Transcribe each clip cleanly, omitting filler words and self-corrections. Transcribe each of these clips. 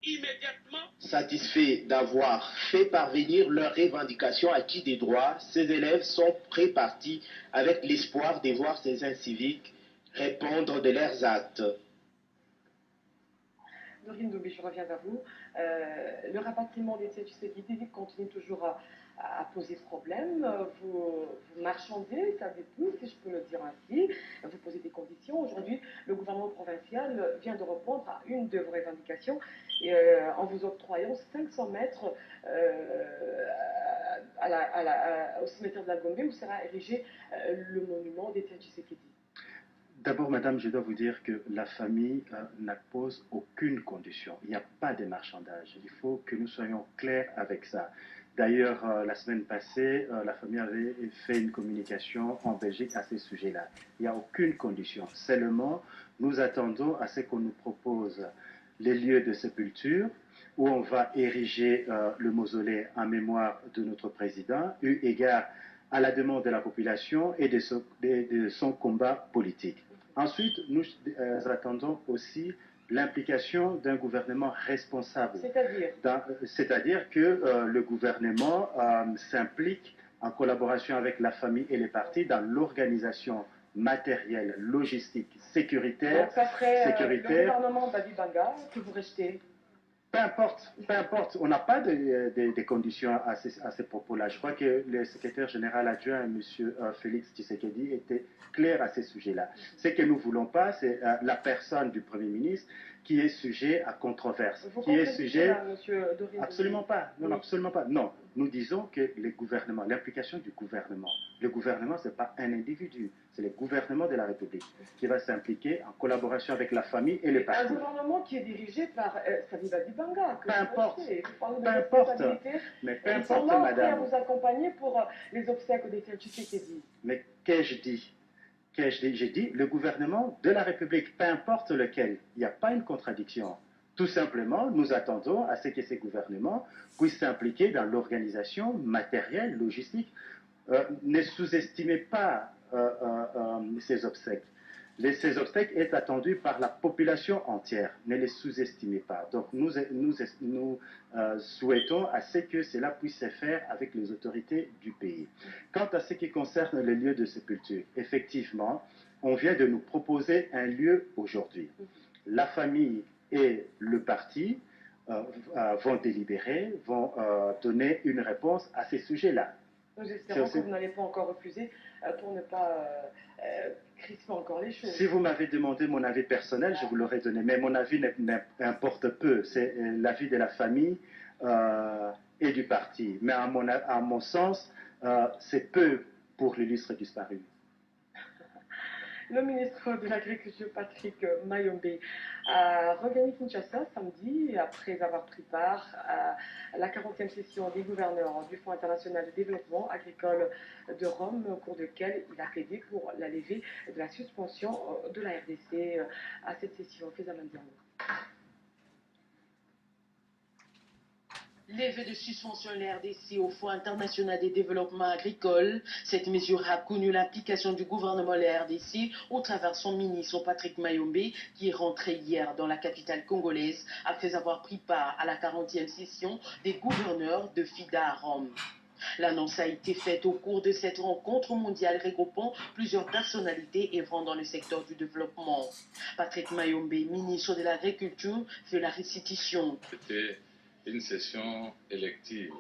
immédiatement. Satisfaits d'avoir fait parvenir leurs revendications acquis des droits, ces élèves sont pré-partis avec l'espoir de voir ces inciviques répondre de leurs actes. Dorine Doubé, je reviens vers vous. Le rapatriement des Tshisekedi continue toujours à poser problème. Vous marchandez, ça dépouille, si je peux le dire ainsi. Vous posez des conditions. Aujourd'hui, le gouvernement provincial vient de répondre à une de vos revendications en vous octroyant 500 mètres au cimetière de la Gombe où sera érigé le monument des Tshisekedi. D'abord, madame, je dois vous dire que la famille n'impose aucune condition. Il n'y a pas de marchandage. Il faut que nous soyons clairs avec ça. D'ailleurs, la semaine passée, la famille avait fait une communication en Belgique à ce sujet-là. Il n'y a aucune condition. Seulement, nous attendons à ce qu'on nous propose les lieux de sépulture où on va ériger le mausolée en mémoire de notre président, eu égard à la demande de la population et de son combat politique. Ensuite, nous attendons aussi l'implication d'un gouvernement responsable. C'est-à-dire que le gouvernement s'implique en collaboration avec la famille et les partis dans l'organisation matérielle, logistique, sécuritaire. Donc ça serait le gouvernement Badi Banga que vous rejetez? Peu importe, on n'a pas de conditions à ces propos-là. Je crois que le secrétaire général adjoint, M. Félix Tshisekedi, était clair à ces sujets-là. Ce que nous ne voulons pas, c'est la personne du Premier ministre qui est sujet à controverse. Vous qui est sujet... là, monsieur Dorine? Absolument pas. Non, oui. Absolument pas. Non, nous disons que l'implication du gouvernement, le gouvernement, ce n'est pas un individu, c'est le gouvernement de la République qui va s'impliquer en collaboration avec la famille et les partis. Un gouvernement qui est dirigé par Sami Badi Banga. Peu importe. Mais peu importe, madame. Prêts à vous accompagner pour les obsèques des Tshisekedi. Mais qu'ai-je dit? J'ai dit le gouvernement de la République, peu importe lequel. Il n'y a pas une contradiction. Tout simplement, nous attendons à ce que ces gouvernements puissent s'impliquer dans l'organisation matérielle, logistique. Ne sous-estimez pas ces obsèques. Ces obsèques sont attendues par la population entière. Ne les sous-estimez pas. Donc nous souhaitons à ce que cela puisse se faire avec les autorités du pays. Quant à ce qui concerne les lieux de sépulture, effectivement, on vient de nous proposer un lieu aujourd'hui. La famille et le parti vont délibérer, vont donner une réponse à ces sujets-là. Nous espérons que vous n'allez pas encore refuser pour ne pas crisper encore les choses. Si vous m'avez demandé mon avis personnel, je vous l'aurais donné. Mais mon avis n'importe peu. C'est l'avis de la famille et du parti. Mais à mon sens, c'est peu pour l'illustre disparu. Le ministre de l'Agriculture, Patrick Mayombe, a regagné Kinshasa samedi après avoir pris part à la 40e session des gouverneurs du Fonds international de développement agricole de Rome, au cours de laquelle il a plaidé pour la levée de la suspension de la RDC à cette session. Levée de suspension de la RDC au Fonds international des développements agricoles. Cette mesure a connu l'implication du gouvernement de la RDC au travers son ministre Patrick Mayombe qui est rentré hier dans la capitale congolaise après avoir pris part à la 40e session des gouverneurs de FIDA à Rome. L'annonce a été faite au cours de cette rencontre mondiale regroupant plusieurs personnalités œuvrant dans le secteur du développement. Patrick Mayombe, ministre de l'Agriculture, fait la restitution. C'était une session élective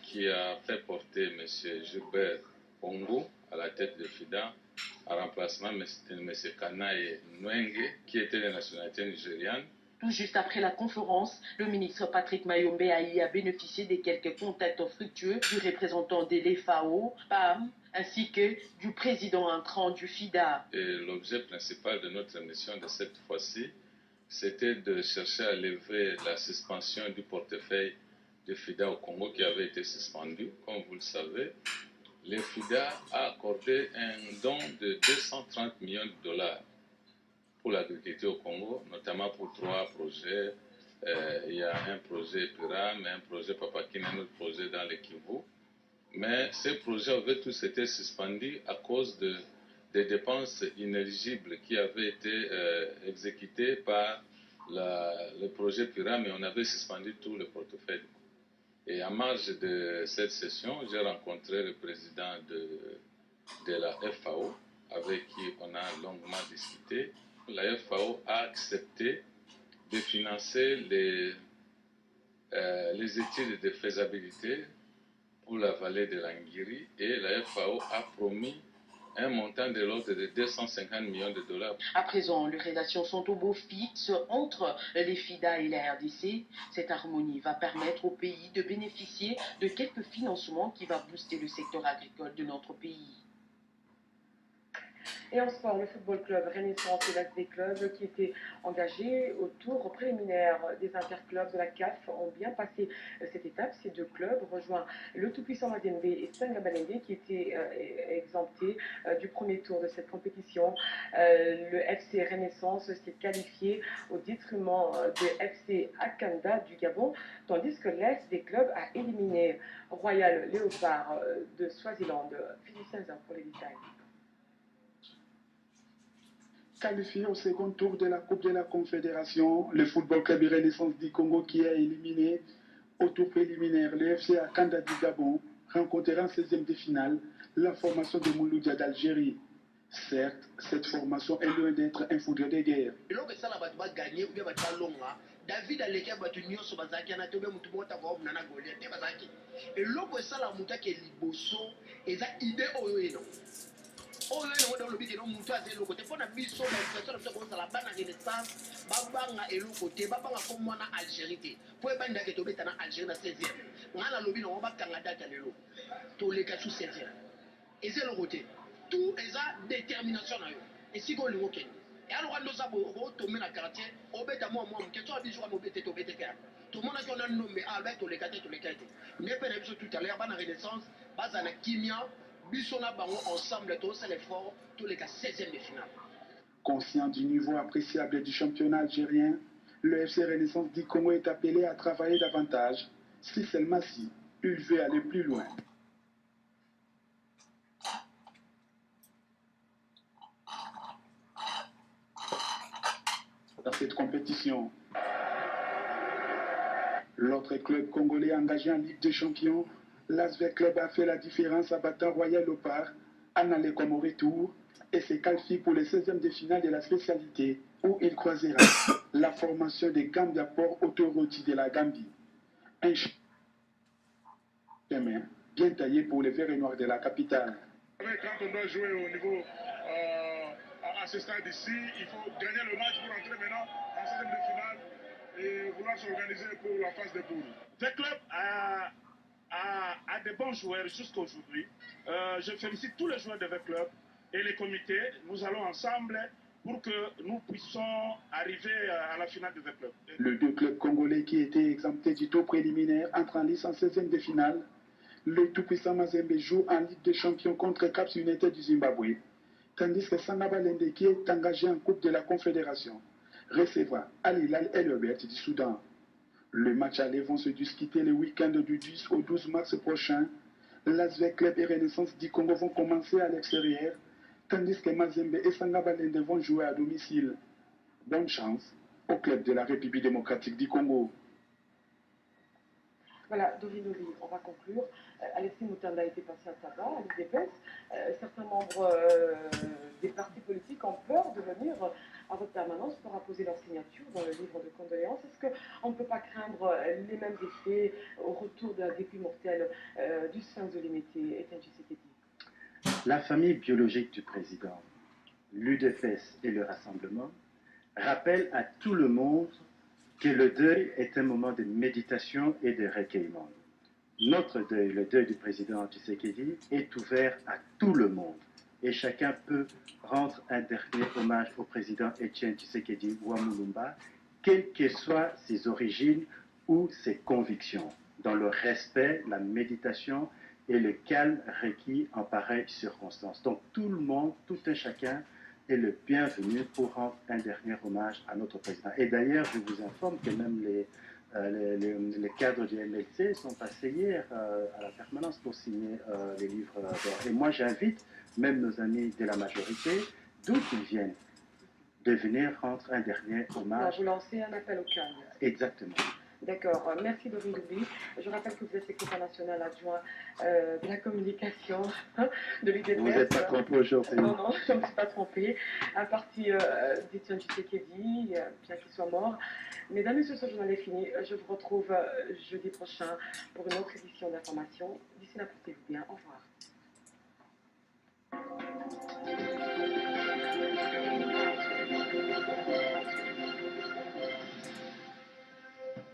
qui a fait porter M. Gilbert Pongo à la tête de FIDA en remplacement de M. Kanae Nwenge qui était de nationalité nigériane. Tout juste après la conférence, le ministre Patrick Mayombe a bénéficié des quelques contacts fructueux du représentant de l'FAO, PAM, ainsi que du président entrant du FIDA. L'objet principal de notre mission de cette fois-ci, c'était de chercher à lever la suspension du portefeuille de FIDA au Congo qui avait été suspendu. Comme vous le savez, le FIDA a accordé un don de 230 millions de dollars pour l'agriculture au Congo, notamment pour 3 projets. Il y a un projet Pyram, un projet Papakine, un autre projet dans le Kivu. Mais ces projets avaient tous été suspendus à cause des dépenses inéligibles qui avaient été exécutées par le projet Pira, mais on avait suspendu tout le portefeuille. Et en marge de cette session, j'ai rencontré le président de la FAO, avec qui on a longuement discuté. La FAO a accepté de financer les études de faisabilité pour la vallée de l'Anguiri, et la FAO a promis un montant de l'ordre de 250 millions de dollars. À présent, les relations sont au beau fixe entre les FIDA et la RDC. Cette harmonie va permettre au pays de bénéficier de quelques financements qui vont booster le secteur agricole de notre pays. Et en sport, le football club Renaissance et l'AS des clubs qui étaient engagés au tour préliminaire des interclubs de la CAF ont bien passé cette étape. Ces deux clubs rejoignent le tout-puissant Mazembe et Stanga Balende qui étaient exemptés du premier tour de cette compétition. Le FC Renaissance s'est qualifié au détriment de FC Akanda du Gabon, tandis que l'AS des clubs a éliminé Royal Léopard de Swaziland. Philippe Saint-Jean pour les détails. Qualifié au second tour de la Coupe de la Confédération, le Football Club Renaissance du Congo qui a éliminé au tour préliminaire le FC Akanda du Gabon rencontrera en 16e de finale la formation de Mouloudia d'Algérie. Certes, cette formation est loin d'être un foudre de guerre. David aleka batu nyonso bazaki na tobe mutu mota va omna Goliath te bazaki eloko esala mutu ke liboso eza idée oyo eno oyo eno lobi ke no mutu aze eloko te pona biso na situation na ko sala bana Renaissance babanga eloko te babanga ko mwana Algérie te po ebanda ke tobeta na Algérie na 16e ngana lobi na bakanga data lelo to leka sous 16e eza eloko te tout eza détermination na yo esiko lingo kende. Et alors, nous avons tombé dans le quartier, on bête à moi, question à bijoux, on bête au bête. Tout le monde a dit on a nommé Albert, tous les quatre. N'est pas tout à l'heure, dans la Renaissance, base à la Kimia, Bissona Bango, ensemble, tous c'est l'effort, tous les cas 16e de finale. Conscient du niveau appréciable du championnat algérien, le FC Renaissance du Congo est appelé à travailler davantage, si seulement si il veut aller plus loin. Dans cette compétition, l'autre club congolais engagé en Ligue des Champions, l'Asvel Club a fait la différence en battant Royal Léopard en aller comme au retour et se qualifie pour les 16e de finale de la spécialité où il croisera la formation des Gambia Port Authority de la Gambie. Un chemin bien taillé pour les verts et noirs de la capitale. Quand on doit jouer au niveau à ce stade ici, il faut gagner le match pour entrer maintenant en 16e de finale et vouloir s'organiser pour la phase de poule. Ce club a des bons joueurs jusqu'à aujourd'hui. Je félicite tous les joueurs de ce club et les comités. Nous allons ensemble pour que nous puissions arriver à la finale de ce club. Le deux clubs congolais qui étaient exemptés du tour préliminaire entrent en lice en 16e de finale. Le tout-puissant Mazembe joue en Ligue des Champions contre Caps United du Zimbabwe, tandis que Stanga Balende, qui est engagé en Coupe de la Confédération, recevra Al Hilal El Obeid du Soudan. Le match aller vont se discuter le week-end du 10 au 12 mars prochain. L'Asvel Club et Renaissance du Congo vont commencer à l'extérieur, tandis que Mazembe et Stanga Balende vont jouer à domicile. Bonne chance au club de la République démocratique du Congo. Voilà, Dorinoli, on va conclure. Alexis Moutanda a été passé à tabac, à l'UDPS. Certains membres des partis politiques ont peur de venir à votre permanence pour apposer leur signature dans le livre de condoléances. Est-ce qu'on ne peut pas craindre les mêmes effets au retour de la dépouille mortelle du Sphinx de Limité, Etienne Tshisekedi? La famille biologique du président, l'UDPS et le Rassemblement rappellent à tout le monde que le deuil est un moment de méditation et de recueillement. Notre deuil, le deuil du président Tshisekedi, est ouvert à tout le monde et chacun peut rendre un dernier hommage au président Etienne Tshisekedi Ouamulumba, quelles que soient ses origines ou ses convictions, dans le respect, la méditation et le calme requis en pareille circonstance. Donc tout le monde, tout un chacun est le bienvenu pour rendre un dernier hommage à notre président. Et d'ailleurs, je vous informe que même les cadres du MLC sont passés hier à la permanence pour signer les livres d'or. Et moi, j'invite même nos amis de la majorité, d'où qu'ils viennent, de venir rendre un dernier hommage. Vous lancez un appel au calme. Exactement. D'accord, merci Dorine Doubi. Je rappelle que vous êtes secrétaire national adjoint de la communication de l'UDPS. Vous n'êtes pas trompé aujourd'hui. Non, non, je ne me suis pas trompée. Un parti d'Étienne Tshisekedi, bien qu'il soit mort. Mesdames et messieurs, ce journal est fini. Je vous retrouve jeudi prochain pour une autre édition d'information. D'ici là, portez-vous bien. Au revoir.